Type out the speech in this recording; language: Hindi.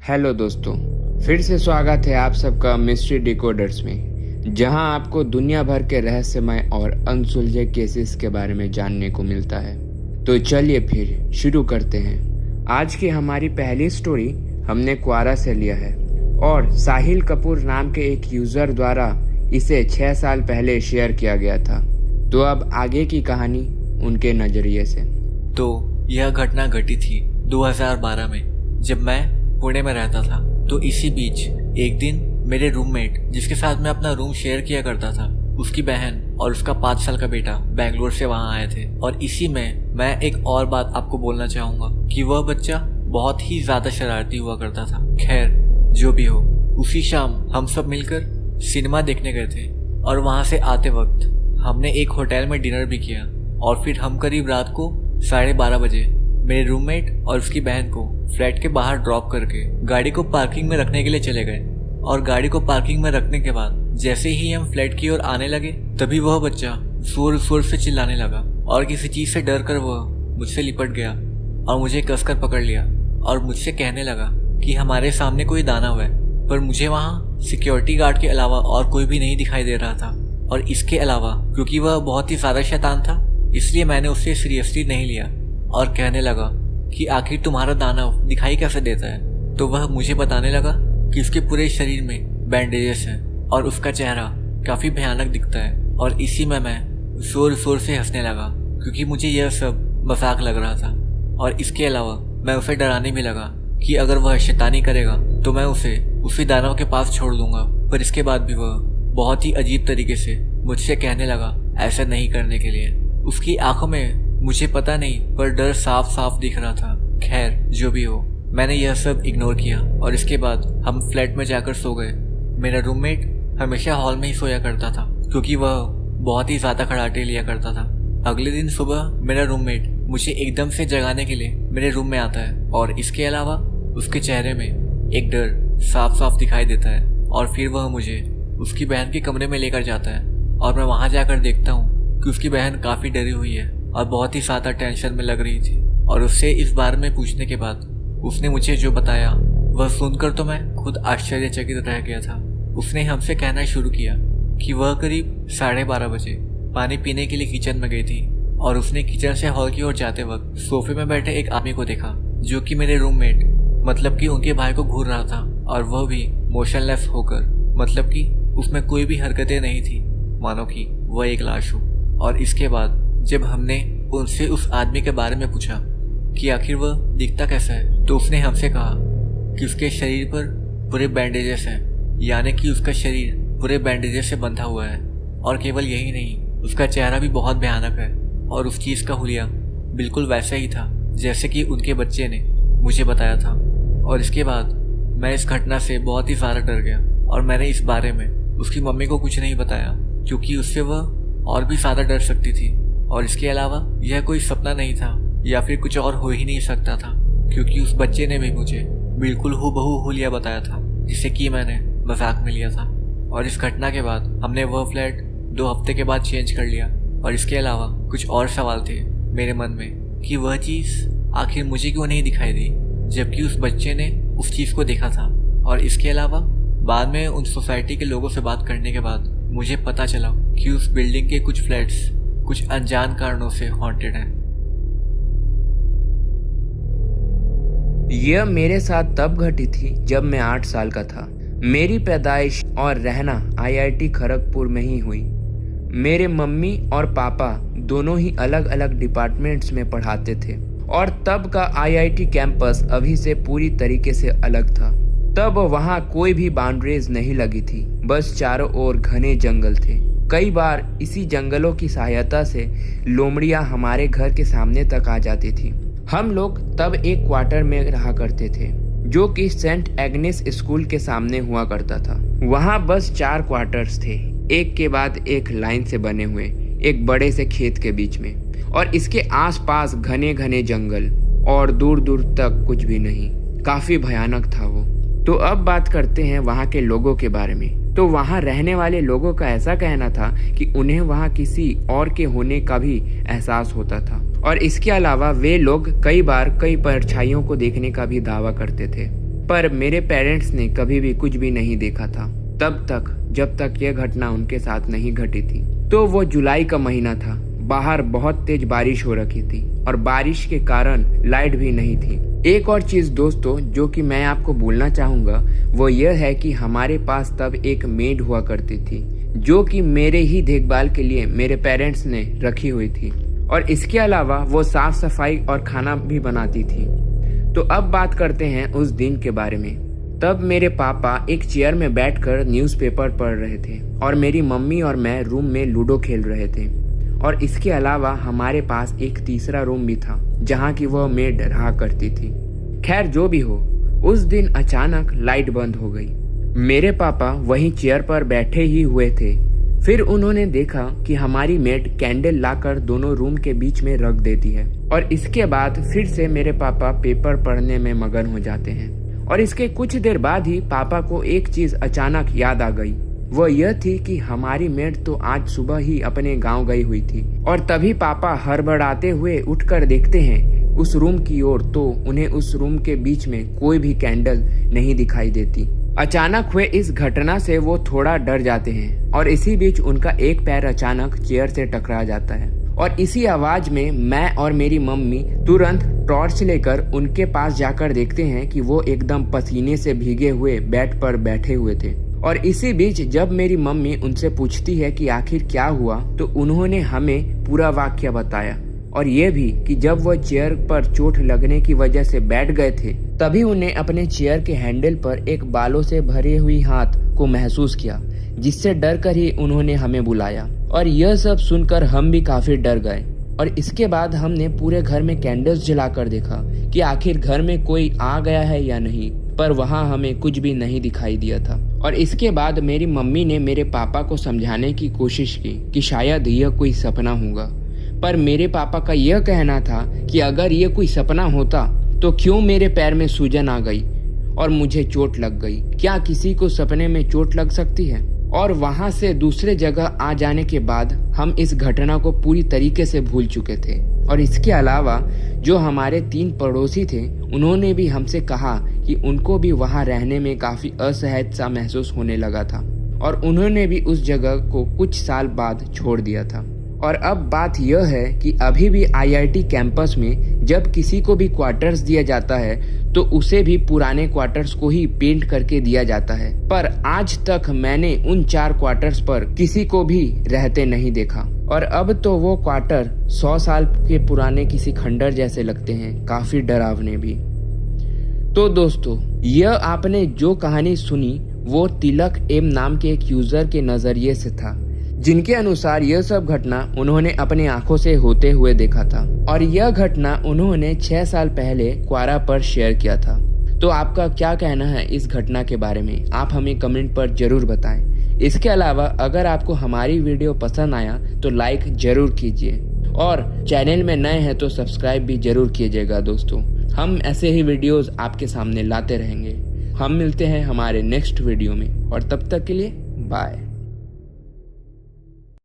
हेलो दोस्तों, फिर से स्वागत है आप सबका मिस्ट्री डिकोडर्स में, जहां आपको दुनिया भर के रहस्यमय और अनसुलझे केसेस के बारे में जानने को मिलता है। तो चलिए फिर शुरू करते हैं। आज की हमारी पहली स्टोरी हमने क्वारा से लिया है और साहिल कपूर नाम के एक यूज़र द्वारा इसे 6 साल पहले शेयर किया गया था। तो अब आगे की कहानी उनके नज़रिए से। तो यह घटना घटी थी 2012 में, जब मैं पुणे में रहता था। तो इसी बीच एक दिन मेरे रूममेट, जिसके साथ मैं अपना रूम शेयर किया करता था, उसकी बहन और उसका 5 साल का बेटा बेंगलोर से वहाँ आए थे। और इसी में मैं एक और बात आपको बोलना चाहूँगा कि वह बच्चा बहुत ही ज़्यादा शरारती हुआ करता था। खैर, जो भी हो, उसी शाम हम सब मिलकर सिनेमा देखने गए थे और वहाँ से आते वक्त हमने एक होटल में डिनर भी किया। और फिर हम करीब रात को 12:30 बजे मेरे रूममेट और उसकी बहन को फ्लैट के बाहर ड्रॉप करके गाड़ी को पार्किंग में रखने के लिए चले गए। और गाड़ी को पार्किंग में रखने के बाद जैसे ही हम फ्लैट की ओर आने लगे, तभी वह बच्चा जोर जोर से चिल्लाने लगा और किसी चीज़ से डर कर वह मुझसे लिपट गया और मुझे कसकर पकड़ लिया और मुझसे कहने लगा कि हमारे सामने कोई दाना हुआ है। पर मुझे वहाँ सिक्योरिटी गार्ड के अलावा और कोई भी नहीं दिखाई दे रहा था। और इसके अलावा क्योंकि वह बहुत ही ज़्यादा शैतान था, इसलिए मैंने उससे सीरियसली नहीं लिया और कहने लगा कि आखिर तुम्हारा दानव दिखाई कैसे देता है। तो वह मुझे बताने लगा कि उसके पूरे शरीर में बैंडेजेस हैं और उसका चेहरा काफ़ी भयानक दिखता है। और इसी में मैं जोर जोर से हंसने लगा क्योंकि मुझे यह सब मजाक लग रहा था। और इसके अलावा मैं उसे डराने भी लगा कि अगर वह शैतानी करेगा तो मैं उसे उसी दानव के पास छोड़ दूंगा। पर इसके बाद भी वह बहुत ही अजीब तरीके से मुझसे कहने लगा ऐसा नहीं करने के लिए। उसकी आंखों में मुझे पता नहीं पर डर साफ साफ दिख रहा था। खैर, जो भी हो, मैंने यह सब इग्नोर किया और इसके बाद हम फ्लैट में जाकर सो गए। मेरा रूममेट हमेशा हॉल में ही सोया करता था क्योंकि वह बहुत ही ज़्यादा खर्राटे लिया करता था। अगले दिन सुबह मेरा रूममेट मुझे एकदम से जगाने के लिए मेरे रूम में आता है और इसके अलावा उसके चेहरे में एक डर साफ साफ दिखाई देता है। और फिर वह मुझे उसकी बहन के कमरे में लेकर जाता है और मैं वहाँ जाकर देखता हूँ कि उसकी बहन काफ़ी डरी हुई है और बहुत ही ज़्यादा टेंशन में लग रही थी। और उससे इस बारे में पूछने के बाद उसने मुझे जो बताया वह सुनकर तो मैं खुद आश्चर्यचकित रह गया था। उसने हमसे कहना शुरू किया कि वह करीब 12:30 बजे पानी पीने के लिए किचन में गई थी और उसने किचन से हॉल की ओर जाते वक्त सोफे में बैठे एक आदमी को देखा जो कि मेरे रूममेट मतलब कि उनके भाई को घूर रहा था। और वह भी मोशनलेस होकर, मतलब कि उसमें कोई भी हरकतें नहीं थी, मानो कि वह एक लाश हो। और इसके बाद जब हमने उनसे उस आदमी के बारे में पूछा कि आखिर वह दिखता कैसा है, तो उसने हमसे कहा कि उसके शरीर पर पूरे बैंडेजेस हैं, यानी कि उसका शरीर पूरे बैंडेजेस से बंधा हुआ है। और केवल यही नहीं, उसका चेहरा भी बहुत भयानक है और उस चीज़ का हुलिया बिल्कुल वैसा ही था जैसे कि उनके बच्चे ने मुझे बताया था। और इसके बाद मैं इस घटना से बहुत ही ज़्यादा डर गया और मैंने इस बारे में उसकी मम्मी को कुछ नहीं बताया क्योंकि उससे वह और भी ज़्यादा डर सकती थी। और इसके अलावा यह कोई सपना नहीं था या फिर कुछ और हो ही नहीं सकता था क्योंकि उस बच्चे ने भी मुझे बिल्कुल हूबहू हुलिया बताया था जिसे कि मैंने मजाक में लिया था। और इस घटना के बाद हमने वह फ्लैट 2 हफ्ते के बाद चेंज कर लिया। और इसके अलावा कुछ और सवाल थे मेरे मन में कि वह चीज़ आखिर मुझे क्यों नहीं दिखाई दी जबकि उस बच्चे ने उस चीज़ को देखा था। और इसके अलावा बाद में उन सोसाइटी के लोगों से बात करने के बाद मुझे पता चला कि उस बिल्डिंग के कुछ फ्लैट्स कुछ अनजान कारणों से हॉन्टेड हैं। यह मेरे साथ तब घटी थी जब मैं 8 साल का था। मेरी पैदाइश और रहना IIT खड़गपुर में ही हुई। मेरे मम्मी और पापा दोनों ही अलग अलग डिपार्टमेंट्स में पढ़ाते थे और तब का IIT कैंपस अभी से पूरी तरीके से अलग था। तब वहाँ कोई भी बाउंड्रीज नहीं लगी थी, बस चारों ओर घने जंगल थे। कई बार इसी जंगलों की सहायता से लोमड़ियाँ हमारे घर के सामने तक आ जाती थी। हम लोग तब एक क्वार्टर में रहा करते थे जो कि सेंट एग्नेस स्कूल के सामने हुआ करता था। वहाँ बस 4 क्वार्टर्स थे, एक के बाद एक लाइन से बने हुए, एक बड़े से खेत के बीच में। और इसके आसपास घने घने जंगल और दूर दूर तक कुछ भी नहीं। काफ़ी भयानक था वो। तो अब बात करते हैं वहाँ के लोगों के बारे में। तो वहाँ रहने वाले लोगों का ऐसा कहना था कि उन्हें वहाँ किसी और के होने का भी एहसास होता था, और इसके अलावा वे लोग कई बार कई परछाइयों को देखने का भी दावा करते थे। पर मेरे पेरेंट्स ने कभी भी कुछ भी नहीं देखा था तब तक जब तक यह घटना उनके साथ नहीं घटी थी। तो वो जुलाई का महीना था, बाहर बहुत तेज बारिश हो रखी थी और बारिश के कारण लाइट भी नहीं थी। एक और चीज दोस्तों जो कि मैं आपको बोलना चाहूंगा वो यह है कि हमारे पास तब एक मेड हुआ करती थी जो कि मेरे ही देखभाल के लिए मेरे पेरेंट्स ने रखी हुई थी, और इसके अलावा वो साफ सफाई और खाना भी बनाती थी। तो अब बात करते हैं उस दिन के बारे में। तब मेरे पापा एक चेयर में बैठकर न्यूज़पेपर पढ़ रहे थे और मेरी मम्मी और मैं रूम में लूडो खेल रहे थे, और इसके अलावा हमारे पास एक तीसरा रूम भी था जहाँ की वह मेड रहा करती थी। खैर जो भी हो, उस दिन अचानक लाइट बंद हो गई। मेरे पापा वहीं चेयर पर बैठे ही हुए थे। फिर उन्होंने देखा कि हमारी मेड कैंडल लाकर दोनों रूम के बीच में रख देती है, और इसके बाद फिर से मेरे पापा पेपर पढ़ने में मगन हो जाते हैं। और इसके कुछ देर बाद ही पापा को एक चीज अचानक याद आ गई। वह यह थी कि हमारी मेड तो आज सुबह ही अपने गांव गई हुई थी, और तभी पापा हड़बड़ाते हुए उठकर देखते हैं उस रूम की ओर, तो उन्हें उस रूम के बीच में कोई भी कैंडल नहीं दिखाई देती। अचानक हुए इस घटना से वो थोड़ा डर जाते हैं, और इसी बीच उनका एक पैर अचानक चेयर से टकरा जाता है, और इसी आवाज में मैं और मेरी मम्मी तुरंत टॉर्च लेकर उनके पास जाकर देखते हैं कि वो एकदम पसीने से भीगे हुए बेड पर बैठे हुए थे। और इसी बीच जब मेरी मम्मी उनसे पूछती है कि आखिर क्या हुआ, तो उन्होंने हमें पूरा वाक्य बताया, और ये भी कि जब वह चेयर पर चोट लगने की वजह से बैठ गए थे तभी उन्हें अपने चेयर के हैंडल पर एक बालों से भरी हुई हाथ को महसूस किया, जिससे डर कर ही उन्होंने हमें बुलाया। और यह सब सुनकर हम भी काफी डर गए, और इसके बाद हमने पूरे घर में कैंडल्स जलाकर देखा कि आखिर घर में कोई आ गया है या नहीं, पर वहाँ हमें कुछ भी नहीं दिखाई दिया था। और इसके बाद मेरी मम्मी ने मेरे पापा को समझाने की कोशिश की कि शायद यह कोई सपना होगा, पर मेरे पापा का यह कहना था कि अगर यह कोई सपना होता तो क्यों मेरे पैर में सूजन आ गई और मुझे चोट लग गई। क्या किसी को सपने में चोट लग सकती है? और वहां से दूसरे जगह आ जाने के बाद हम इस घटना को पूरी तरीके से भूल चुके थे। और इसके अलावा जो हमारे 3 पड़ोसी थे उन्होंने भी हमसे कहा कि उनको भी वहां रहने में काफी असहज सा महसूस होने लगा था, और उन्होंने भी उस जगह को कुछ साल बाद छोड़ दिया था। और अब बात यह है कि अभी भी IIT कैंपस में जब किसी को भी क्वार्टर्स दिया जाता है तो उसे भी पुराने क्वार्टर्स को ही पेंट करके दिया जाता है, पर आज तक मैंने उन 4 क्वार्टर्स पर किसी को भी रहते नहीं देखा। और अब तो वो क्वार्टर 100 साल के पुराने किसी खंडर जैसे लगते हैं, काफी डरावने भी। तो दोस्तों, यह आपने जो कहानी सुनी वो तिलक एम नाम के एक यूजर के नजरिए से था, जिनके अनुसार यह सब घटना उन्होंने अपने आंखों से होते हुए देखा था, और यह घटना उन्होंने 6 साल पहले क्वारा पर शेयर किया था। तो आपका क्या कहना है इस घटना के बारे में, आप हमें कमेंट पर जरूर बताएं। इसके अलावा अगर आपको हमारी वीडियो पसंद आया तो लाइक जरूर कीजिए, और चैनल में नए हैं तो सब्सक्राइब भी जरूर कीजिएगा दोस्तों। हम ऐसे ही वीडियोस आपके सामने लाते रहेंगे। हम मिलते हैं हमारे नेक्स्ट वीडियो में, और तब तक के लिए बाय।